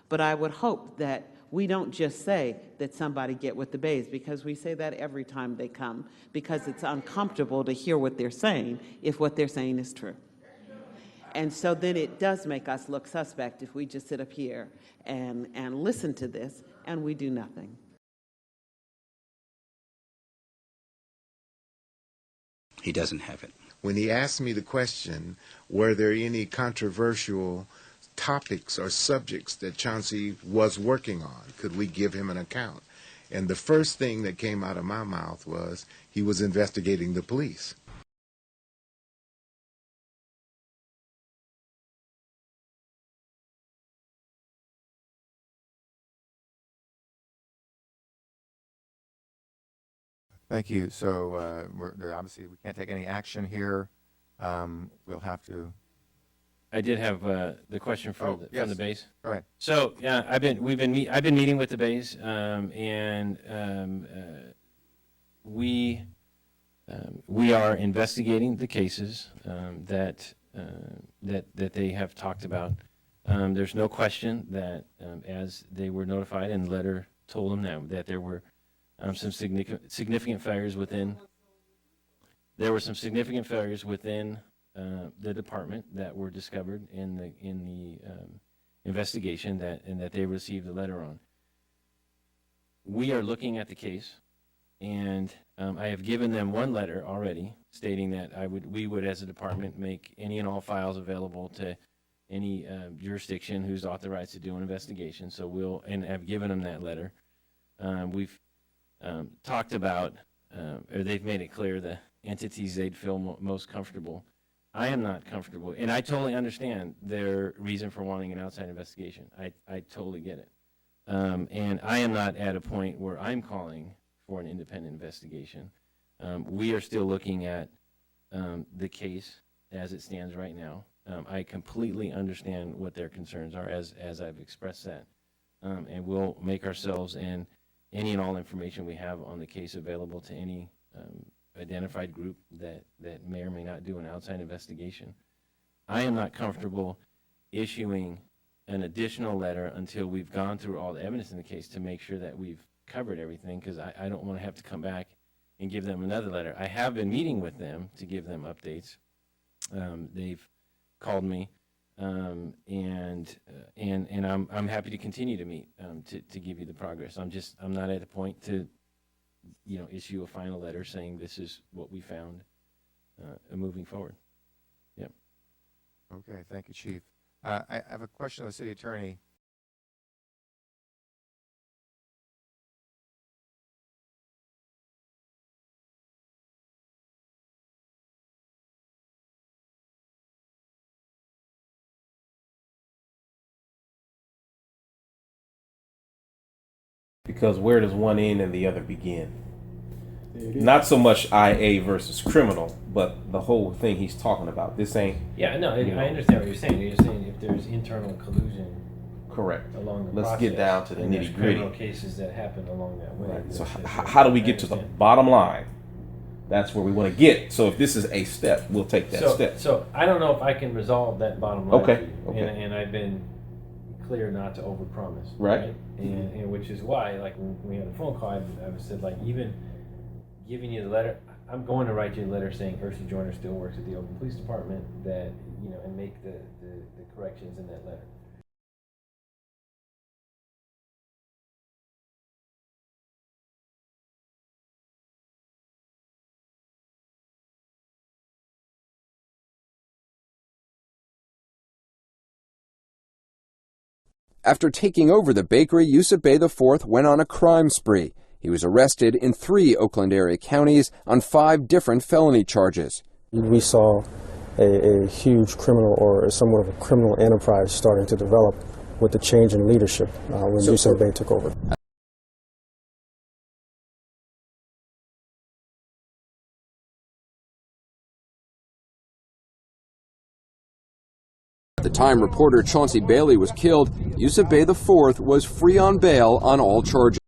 But I would hope that we don't just say that somebody get with the Bays, because we say that every time they come, because it's uncomfortable to hear what they're saying if what they're saying is true. And so then it does make us look suspect if we just sit up here and listen to this and we do nothing. He doesn't have it. When he asked me the question, were there any controversial topics or subjects that Chauncey was working on? Could we give him an account? And the first thing that came out of my mouth was he was investigating the police. Thank you. So obviously we can't take any action here. We'll have to. I did have the question from the Bays. Go ahead. So yeah, I've been meeting with the Bays, we are investigating the cases that they have talked about. There's no question that as they were notified and the letter told them that there were some significant failures within. There were some significant failures within the department that were discovered in the investigation that they received a letter on. We are looking at the case, and I have given them one letter already stating that we would as a department make any and all files available to any jurisdiction who's authorized to do an investigation. So and I've given them that letter. We've talked about, or they've made it clear the entities they'd feel most comfortable. I am not comfortable, and I totally understand their reason for wanting an outside investigation. I totally get it. And I am not at a point where I'm calling for an independent investigation. We are still looking at the case as it stands right now. I completely understand what their concerns are, as I've expressed that. And we'll make ourselves and any and all information we have on the case available to any identified group that may or may not do an outside investigation. I am not comfortable issuing an additional letter until we've gone through all the evidence in the case to make sure that we've covered everything, because I don't want to have to come back and give them another letter. I have been meeting with them to give them updates. They've called me, and I'm happy to continue to meet to give you the progress. I'm not at a point to issue a final letter saying this is what we found moving forward. Yep. Okay, thank you, Chief. I have a question of the City Attorney. Because where does one end and the other begin? Not so much IA versus criminal, but the whole thing he's talking about. This ain't. Yeah, no, I understand what you're saying. You're saying if there's internal collusion. Correct. Along the Let's process, get down to the nitty gritty. Criminal cases that happen along that way. Right. So how do we get to the bottom line? That's where we want to get. So if this is a step, we'll take that step. So I don't know if I can resolve that bottom line. Okay. For you. Okay. And I've been clear not to overpromise. Right. And which is why, like when we had a phone call, I said, like, even giving you the letter, I'm going to write you a letter saying Ursi Joyner still works at the Oakland Police Department, that and make the corrections in that letter. After taking over the bakery, Yusuf Bey IV went on a crime spree. He was arrested in 3 Oakland area counties on 5 different felony charges. We saw a huge criminal, or somewhat of a criminal enterprise starting to develop with the change in leadership when Yusuf Bey took over. At the time reporter Chauncey Bailey was killed, Yusuf Bey IV was free on bail on all charges.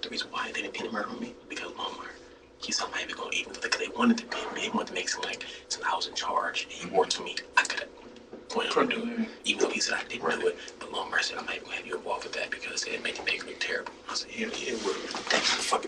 The reason why they didn't murder me because Walmart. He saw my going even because they wanted to pin me. They wanted to make it like since I was in charge and he worked for me, I could have went on to do it. Even though he said I didn't do it, but Walmart said I might have you involved with that because it made the bakery look terrible. I said, yeah, it would. Thanks for fucking